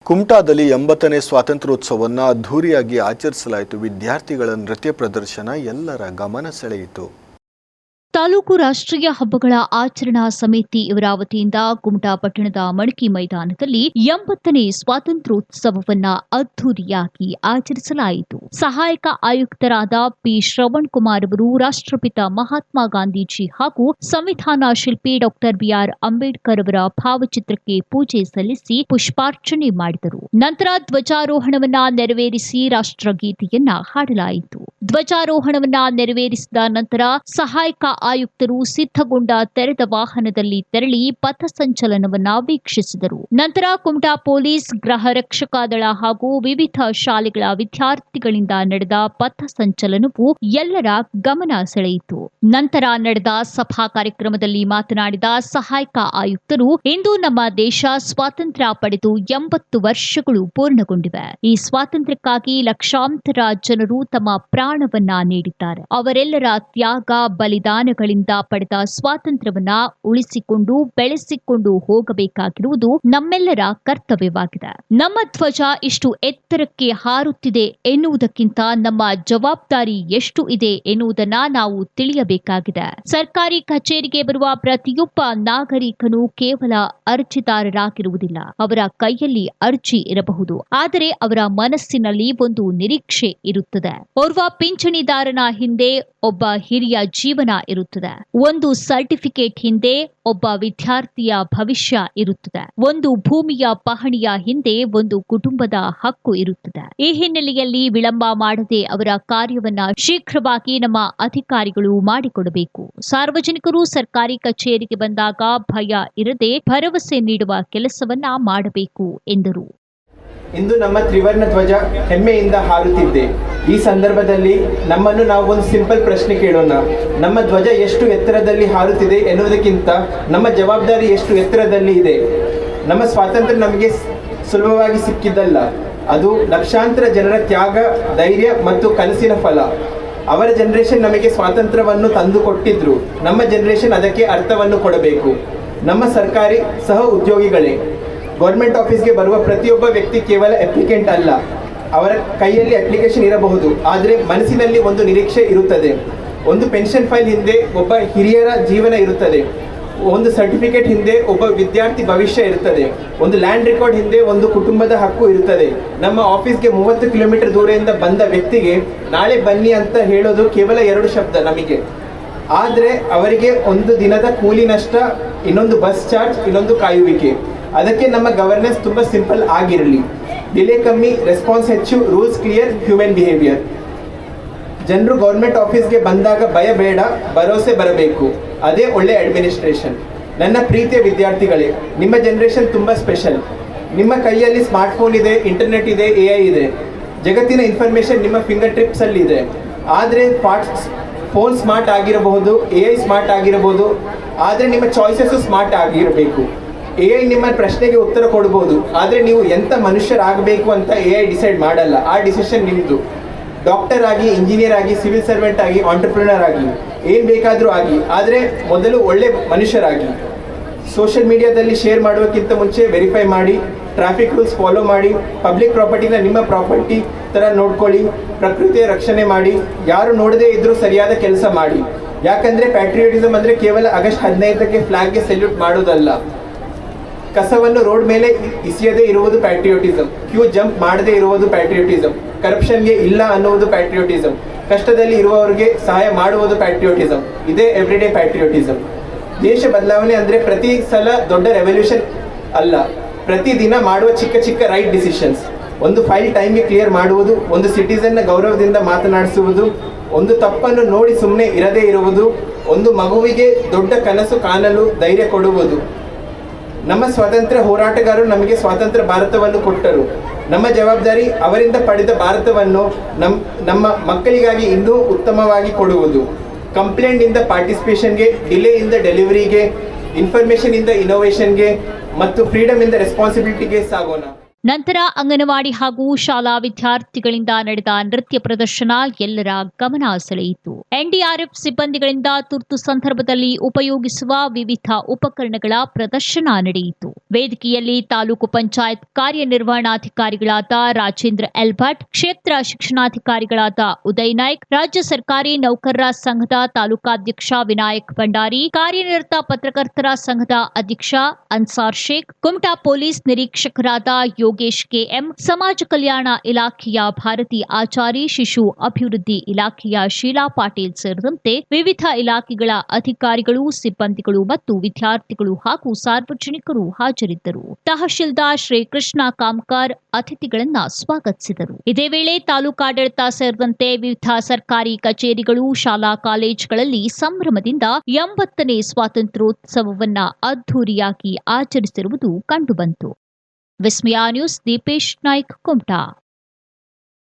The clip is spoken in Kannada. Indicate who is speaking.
Speaker 1: ಕುಮಟಾದಲ್ಲಿ 80ನೇ ಸ್ವಾತಂತ್ರ್ಯೋತ್ಸವವನ್ನು ಅದ್ಧೂರಿಯಾಗಿ ಆಚರಿಸಲಾಯಿತು. ವಿದ್ಯಾರ್ಥಿಗಳ ನೃತ್ಯ ಪ್ರದರ್ಶನ ಎಲ್ಲರ ಗಮನ ಸೆಳೆಯಿತು.
Speaker 2: ತಾಲೂಕು ರಾಷ್ಟ್ರೀಯ ಹಬ್ಬಗಳ ಆಚರಣಾ ಸಮಿತಿ ಇವರ ವತಿಯಿಂದ ಕುಮಟಾ ಪಟ್ಟಣದ ಮಣಕಿ ಮೈದಾನದಲ್ಲಿ 80ನೇ ಸ್ವಾತಂತ್ರ್ಯೋತ್ಸವವನ್ನ ಅದ್ಧೂರಿಯಾಗಿ ಆಚರಿಸಲಾಯಿತು. ಸಹಾಯಕ ಆಯುಕ್ತರಾದ ಪಿ ಶ್ರವಣ್ ಕುಮಾರ್ ಅವರು ರಾಷ್ಟ್ರಪಿತ ಮಹಾತ್ಮ ಗಾಂಧೀಜಿ ಹಾಗೂ ಸಂವಿಧಾನ ಶಿಲ್ಪಿ ಡಾಕ್ಟರ್ ಬಿಆರ್ ಅಂಬೇಡ್ಕರ್ ಅವರ ಭಾವಚಿತ್ರಕ್ಕೆ ಪೂಜೆ ಸಲ್ಲಿಸಿ ಪುಷ್ಪಾರ್ಚನೆ ಮಾಡಿದರು. ನಂತರ ಧ್ವಜಾರೋಹಣವನ್ನ ನೆರವೇರಿಸಿ ರಾಷ್ಟ್ರಗೀತೆಯನ್ನ ಹಾಡಲಾಯಿತು. ಧ್ವಜಾರೋಹಣವನ್ನ ನೆರವೇರಿಸಿದ ನಂತರ ಸಹಾಯಕ ಆಯುಕ್ತರು ಸಿದ್ಧಗೊಂಡ ತೆರೆದ ವಾಹನದಲ್ಲಿ ತೆರಳಿ ಪಥಸಂಚಲನವನ್ನ ವೀಕ್ಷಿಸಿದರು. ನಂತರ ಕುಮಟಾ ಪೊಲೀಸ್, ಗೃಹ ರಕ್ಷಕ ದಳ ಹಾಗೂ ವಿವಿಧ ಶಾಲೆಗಳ ವಿದ್ಯಾರ್ಥಿಗಳಿಂದ ನಡೆದ ಪಥಸಂಚಲನವು ಎಲ್ಲರ ಗಮನ ಸೆಳೆಯಿತು. ನಂತರ ನಡೆದ ಸಭಾ ಕಾರ್ಯಕ್ರಮದಲ್ಲಿ ಮಾತನಾಡಿದ ಸಹಾಯಕ ಆಯುಕ್ತರು, ಇಂದು ನಮ್ಮ ದೇಶ ಸ್ವಾತಂತ್ರ್ಯ ಪಡೆದು 80 ವರ್ಷಗಳು ಪೂರ್ಣಗೊಂಡಿವೆ. ಈ ಸ್ವಾತಂತ್ರ್ಯಕ್ಕಾಗಿ ಲಕ್ಷಾಂತರ ಜನರು ತಮ್ಮ ಪ್ರಾಣವನ್ನ ನೀಡಿದ್ದಾರೆ. ಅವರೆಲ್ಲರ ತ್ಯಾಗ, ಬಲಿದಾನಗಳಿಂದ ಪಡೆದ ಸ್ವಾತಂತ್ರ್ಯವನ್ನ ಉಳಿಸಿಕೊಂಡು ಬೆಳೆಸಿಕೊಂಡು ಹೋಗಬೇಕಾಗಿರುವುದು ನಮ್ಮೆಲ್ಲರ ಕರ್ತವ್ಯವಾಗಿದೆ. ನಮ್ಮ ಧ್ವಜ ಇಷ್ಟು ಎತ್ತರಕ್ಕೆ ಹಾರುತ್ತಿದೆ ಎನ್ನುವುದಕ್ಕಿಂತ ನಮ್ಮ ಜವಾಬ್ದಾರಿ ಎಷ್ಟು ಇದೆ ಎನ್ನುವುದನ್ನ ನಾವು ತಿಳಿಯಬೇಕಾಗಿದೆ. ಸರ್ಕಾರಿ ಕಚೇರಿಗೆ ಬರುವ ಪ್ರತಿಯೊಬ್ಬ ನಾಗರಿಕನು ಕೇವಲ ಅರ್ಜಿದಾರರಾಗಿರುವುದಿಲ್ಲ. ಅವರ ಕೈಯಲ್ಲಿ ಅರ್ಜಿ ಇರಬಹುದು, ಆದರೆ ಅವರ ಮನಸ್ಸಿನಲ್ಲಿ ಒಂದು ನಿರೀಕ್ಷೆ ಇರುತ್ತದೆ. ಓರ್ವ ಪಿಂಚಣಿದಾರನ ಹಿಂದೆ ಒಬ್ಬ ಹಿರಿಯ ಜೀವನ ಇರುತ್ತದೆ. ಒಂದು ಸರ್ಟಿಫಿಕೇಟ್ ಹಿಂದೆ ಒಬ್ಬ ವಿದ್ಯಾರ್ಥಿಯ ಭವಿಷ್ಯ ಇರುತ್ತದೆ. ಒಂದು ಭೂಮಿಯ ಪಹಣಿಯ ಹಿಂದೆ ಒಂದು ಕುಟುಂಬದ ಹಕ್ಕು ಇರುತ್ತದೆ. ಈ ಹಿನ್ನೆಲೆಯಲ್ಲಿ ವಿಳಂಬ ಮಾಡದೆ ಅವರ ಕಾರ್ಯವನ್ನ ಶೀಘ್ರವಾಗಿ ನಮ್ಮ ಅಧಿಕಾರಿಗಳು ಮಾಡಿಕೊಡಬೇಕು. ಸಾರ್ವಜನಿಕರು ಸರ್ಕಾರಿ ಕಚೇರಿಗೆ ಬಂದಾಗ ಭಯ ಇರದೆ ಭರವಸೆ ನೀಡುವ ಕೆಲಸವನ್ನ ಮಾಡಬೇಕು ಎಂದರು.
Speaker 3: ಇಂದು ನಮ್ಮ ತ್ರಿವರ್ಣ ಧ್ವಜ ಹೆಮ್ಮೆಯಿಂದ ಹಾರುತ್ತಿದೆ. ಈ ಸಂದರ್ಭದಲ್ಲಿ ನಮ್ಮನ್ನು ನಾವು ಒಂದು ಸಿಂಪಲ್ ಪ್ರಶ್ನೆ ಕೇಳೋಣ. ನಮ್ಮ ಧ್ವಜ ಎಷ್ಟು ಎತ್ತರದಲ್ಲಿ ಹಾರುತ್ತಿದೆ ಎನ್ನುವುದಕ್ಕಿಂತ ನಮ್ಮ ಜವಾಬ್ದಾರಿ ಎಷ್ಟು ಎತ್ತರದಲ್ಲಿ ಇದೆ. ನಮ್ಮ ಸ್ವಾತಂತ್ರ್ಯ ನಮಗೆ ಸುಲಭವಾಗಿ ಸಿಕ್ಕಿದ್ದಲ್ಲ. ಅದು ಲಕ್ಷಾಂತರ ಜನರ ತ್ಯಾಗ, ಧೈರ್ಯ ಮತ್ತು ಕನಸಿನ ಫಲ. ಅವರ ಜನರೇಷನ್ ನಮಗೆ ಸ್ವಾತಂತ್ರ್ಯವನ್ನು ತಂದು ಕೊಟ್ಟಿದ್ರು. ನಮ್ಮ ಜನರೇಷನ್ ಅದಕ್ಕೆ ಅರ್ಥವನ್ನು ಕೊಡಬೇಕು. ನಮ್ಮ ಸರ್ಕಾರಿ ಸಹ ಉದ್ಯೋಗಿಗಳೇ, ಗೌರ್ಮೆಂಟ್ ಆಫೀಸ್ಗೆ ಬರುವ ಪ್ರತಿಯೊಬ್ಬ ವ್ಯಕ್ತಿ ಕೇವಲ ಅಪ್ಲಿಕೆಂಟ್ ಅಲ್ಲ. ಅವರ ಕೈಯಲ್ಲಿ ಅಪ್ಲಿಕೇಶನ್ ಇರಬಹುದು, ಆದರೆ ಮನಸ್ಸಿನಲ್ಲಿ ಒಂದು ನಿರೀಕ್ಷೆ ಇರುತ್ತದೆ. ಒಂದು ಪೆನ್ಷನ್ ಫೈಲ್ ಹಿಂದೆ ಒಬ್ಬ ಹಿರಿಯರ ಜೀವನ ಇರುತ್ತದೆ. ಒಂದು ಸರ್ಟಿಫಿಕೇಟ್ ಹಿಂದೆ ಒಬ್ಬ ವಿದ್ಯಾರ್ಥಿ ಭವಿಷ್ಯ ಇರುತ್ತದೆ. ಒಂದು ಲ್ಯಾಂಡ್ ರೆಕಾರ್ಡ್ ಹಿಂದೆ ಒಂದು ಕುಟುಂಬದ ಹಕ್ಕು ಇರುತ್ತದೆ. ನಮ್ಮ ಆಫೀಸ್ಗೆ 30 ಕಿಲೋಮೀಟರ್ ದೂರದಿಂದ ಬಂದ ವ್ಯಕ್ತಿಗೆ ನಾಳೆ ಬನ್ನಿ ಅಂತ ಹೇಳೋದು ಕೇವಲ 2 ಶಬ್ದ ನಮಗೆ. ಆದರೆ ಅವರಿಗೆ ಒಂದು ದಿನದ ಕೂಲಿ ನಷ್ಟ, ಇನ್ನೊಂದು ಬಸ್ ಚಾರ್ಜ್, ಇನ್ನೊಂದು ಕಾಯುವಿಕೆ. ಅದಕ್ಕೆ ನಮ್ಮ ಗವರ್ನೆನ್ಸ್ ತುಂಬ ಸಿಂಪಲ್ ಆಗಿರಲಿ. ಡಿಲೇ ಕಮ್ಮಿ, ರೆಸ್ಪಾನ್ಸ್ ಹೆಚ್ಚು, ರೂಲ್ಸ್ ಕ್ಲಿಯರ್, ಹ್ಯೂಮನ್ ಬಿಹೇವಿಯರ್. ಜನರು ಗೌರ್ಮೆಂಟ್ ಆಫೀಸ್ಗೆ ಬಂದಾಗ ಭಯ ಬೇಡ, ಭರವಸೆ ಬರಬೇಕು. ಅದೇ ಒಳ್ಳೆ ಅಡ್ಮಿನಿಸ್ಟ್ರೇಷನ್. ನನ್ನ ಪ್ರೀತಿಯ ವಿದ್ಯಾರ್ಥಿಗಳೇ, ನಿಮ್ಮ ಜನರೇಷನ್ ತುಂಬ ಸ್ಪೆಷಲ್. ನಿಮ್ಮ ಕೈಯಲ್ಲಿ ಸ್ಮಾರ್ಟ್ಫೋನ್ ಇದೆ, ಇಂಟರ್ನೆಟ್ ಇದೆ, AI ಇದೆ. ಜಗತ್ತಿನ ಇನ್ಫಾರ್ಮೇಷನ್ ನಿಮ್ಮ ಫಿಂಗರ್ ಟಿಪ್ಸಲ್ಲಿ ಇದೆ. ಆದರೆ ಫೋನ್ ಸ್ಮಾರ್ಟ್ ಆಗಿರಬಹುದು, AI ಸ್ಮಾರ್ಟ್ ಆಗಿರಬಹುದು, ಆದರೆ ನಿಮ್ಮ ಚಾಯ್ಸಸ್ಸು ಸ್ಮಾರ್ಟ್ ಆಗಿರಬೇಕು. AI ನಿಮ್ಮ ಪ್ರಶ್ನೆಗೆ ಉತ್ತರ ಕೊಡ್ಬೋದು, ಆದರೆ ನೀವು ಎಂಥ ಮನುಷ್ಯರಾಗಬೇಕು ಅಂತ AI ಡಿಸೈಡ್ ಮಾಡಲ್ಲ. ಆ ಡಿಸಿಷನ್ ನಿಮ್ಮದು. ಡಾಕ್ಟರ್ ಆಗಿ, ಇಂಜಿನಿಯರ್ ಆಗಿ, ಸಿವಿಲ್ ಸರ್ವೆಂಟ್ ಆಗಿ, ಆಂಟ್ರಪ್ರಿನರ್ ಆಗಿ, ಏನು ಬೇಕಾದರೂ ಆಗಿ, ಆದರೆ ಮೊದಲು ಒಳ್ಳೆ ಮನುಷ್ಯರಾಗಿ. ಸೋಷಿಯಲ್ ಮೀಡಿಯಾದಲ್ಲಿ ಶೇರ್ ಮಾಡೋಕ್ಕಿಂತ ಮುಂಚೆ ವೆರಿಫೈ ಮಾಡಿ, ಟ್ರಾಫಿಕ್ ರೂಲ್ಸ್ ಫಾಲೋ ಮಾಡಿ, ಪಬ್ಲಿಕ್ ಪ್ರಾಪರ್ಟಿನ ನಿಮ್ಮ ಪ್ರಾಪರ್ಟಿ ಥರ ನೋಡ್ಕೊಳ್ಳಿ, ಪ್ರಕೃತಿಯ ರಕ್ಷಣೆ ಮಾಡಿ, ಯಾರು ನೋಡದೇ ಇದ್ದರೂ ಸರಿಯಾದ ಕೆಲಸ ಮಾಡಿ. ಯಾಕಂದರೆ ಪ್ಯಾಟ್ರಿಯೋಟಿಸಮ್ ಅಂದರೆ ಕೇವಲ ಆಗಸ್ಟ್ 15ಕ್ಕೆ ಫ್ಲಾಗ್ಗೆ ಸೆಲ್ಯೂಟ್ ಮಾಡೋದಲ್ಲ. ಕಸವನ್ನು ರೋಡ್ ಮೇಲೆ ಇಸಿಯದೇ ಇರುವುದು ಪ್ಯಾಟ್ರಿಯೋಟಿಸಮ್. ಕ್ಯೂ ಜಂಪ್ ಮಾಡದೇ ಇರುವುದು ಪ್ಯಾಟ್ರಿಯೋಟಿಸಮ್. ಕರಪ್ಷನ್ಗೆ ಇಲ್ಲ ಅನ್ನುವುದು ಪ್ಯಾಟ್ರಿಯೋಟಿಸಮ್. ಕಷ್ಟದಲ್ಲಿ ಇರುವವರಿಗೆ ಸಹಾಯ ಮಾಡುವುದು ಪ್ಯಾಟ್ರಿಯೋಟಿಸಮ್. ಇದೇ ಎವ್ರಿಡೇ ಪ್ಯಾಟ್ರಿಯೋಟಿಸಮ್. ದೇಶ ಬದಲಾವಣೆ ಅಂದರೆ ಪ್ರತಿ ಸಲ ದೊಡ್ಡ ರೆವಲ್ಯೂಷನ್ ಅಲ್ಲ, ಪ್ರತಿದಿನ ಮಾಡುವ ಚಿಕ್ಕ ಚಿಕ್ಕ ರೈಟ್ ಡಿಸಿಷನ್ಸ್. ಒಂದು ಫೈಲ್ ಟೈಮ್ಗೆ ಕ್ಲಿಯರ್ ಮಾಡುವುದು, ಒಂದು ಸಿಟಿಸನ್ನ ಗೌರವದಿಂದ ಮಾತನಾಡಿಸುವುದು, ಒಂದು ತಪ್ಪನ್ನು ನೋಡಿ ಸುಮ್ಮನೆ ಇರದೇ ಇರುವುದು, ಒಂದು ಮಗುವಿಗೆ ದೊಡ್ಡ ಕನಸು ಕಾಣಲು ಧೈರ್ಯ ಕೊಡುವುದು. ನಮ್ಮ ಸ್ವಾತಂತ್ರ್ಯ ಹೋರಾಟಗಾರರು ನಮಗೆ ಸ್ವಾತಂತ್ರ್ಯ ಭಾರತವನ್ನು ಕೊಟ್ಟರು. ನಮ್ಮ ಜವಾಬ್ದಾರಿ ಅವರಿಂದ ಪಡೆದ ಭಾರತವನ್ನು ನಮ್ಮ ಮಕ್ಕಳಿಗಾಗಿ ಇನ್ನೂ ಉತ್ತಮವಾಗಿ ಕೊಡುವುದು. ಕಂಪ್ಲೇಂಟಿಂದ ಪಾರ್ಟಿಸಿಪೇಷನ್ಗೆ, ಡಿಲೇಯಿಂದ ಡೆಲಿವರಿಗೆ, ಇನ್ಫಾರ್ಮೇಷನಿಂದ ಇನೋವೇಷನ್ಗೆ ಮತ್ತು ಫ್ರೀಡಮಿಂದ ರೆಸ್ಪಾನ್ಸಿಬಿಲಿಟಿಗೆ ಸಾಗೋಣ.
Speaker 2: ನಂತರ ಅಂಗನವಾಡಿ ಹಾಗೂ ಶಾಲಾ ವಿದ್ಯಾರ್ಥಿಗಳಿಂದ ನಡೆದ ನೃತ್ಯ ಪ್ರದರ್ಶನ ಎಲ್ಲರ ಗಮನ ಸೆಳೆಯಿತು. ಎನ್ಡಿಆರ್ಎಫ್ ಸಿಬ್ಬಂದಿಗಳಿಂದ ತುರ್ತು ಸಂದರ್ಭದಲ್ಲಿ ಉಪಯೋಗಿಸುವ ವಿವಿಧ ಉಪಕರಣಗಳ ಪ್ರದರ್ಶನ ನಡೆಯಿತು. ವೇದಿಕೆಯಲ್ಲಿ ತಾಲೂಕು ಪಂಚಾಯತ್ ಕಾರ್ಯನಿರ್ವಹಣಾಧಿಕಾರಿಗಳಾದ ರಾಜೇಂದ್ರ ಎಲ್ ಭಟ್, ಕ್ಷೇತ್ರ ಶಿಕ್ಷಣಾಧಿಕಾರಿಗಳಾದ ಉದಯ್ ನಾಯ್ಕ್, ರಾಜ್ಯ ಸರ್ಕಾರಿ ನೌಕರರ ಸಂಘದ ತಾಲೂಕಾಧ್ಯಕ್ಷ ವಿನಾಯಕ್ ಭಂಡಾರಿ, ಕಾರ್ಯನಿರತ ಪತ್ರಕರ್ತರ ಸಂಘದ ಅಧ್ಯಕ್ಷ ಅನ್ಸಾರ್ ಶೇಖ್, ಕುಮಟಾ ಪೊಲೀಸ್ ನಿರೀಕ್ಷಕರಾದ ಯೋಗೇಶ್ ಕೆಎಂ, ಸಮಾಜ ಕಲ್ಯಾಣ ಇಲಾಖೆಯ ಭಾರತಿ ಆಚಾರಿ, ಶಿಶು ಅಭಿವೃದ್ಧಿ ಇಲಾಖೆಯ ಶೀಲಾ ಪಾಟೀಲ್ ಸೇರಿದಂತೆ ವಿವಿಧ ಇಲಾಖೆಗಳ ಅಧಿಕಾರಿಗಳು, ಸಿಬ್ಬಂದಿಗಳು ಮತ್ತು ವಿದ್ಯಾರ್ಥಿಗಳು ಹಾಗೂ ಸಾರ್ವಜನಿಕರು ಹಾಜರಿದ್ದರು. ತಹಶೀಲ್ದಾರ್ ಶ್ರೀಕೃಷ್ಣ ಕಾಮ್ಕರ್ ಅತಿಥಿಗಳನ್ನ ಸ್ವಾಗತಿಸಿದರು. ಇದೇ ವೇಳೆ ತಾಲೂಕಾಡಳಿತ ಸೇರಿದಂತೆ ವಿವಿಧ ಸರ್ಕಾರಿ ಕಚೇರಿಗಳು, ಶಾಲಾ ಕಾಲೇಜುಗಳಲ್ಲಿ ಸಂಭ್ರಮದಿಂದ 80ನೇ ಸ್ವಾತಂತ್ರ್ಯೋತ್ಸವವನ್ನ ಅದ್ದೂರಿಯಾಗಿ ಆಚರಿಸಿರುವುದು ಕಂಡುಬಂತು. ವಿಸ್ಮಯ ನ್ಯೂಸ್, ದೀಪೇಶ್ ನಾಯ್ಕ್, ಕುಮಟಾ.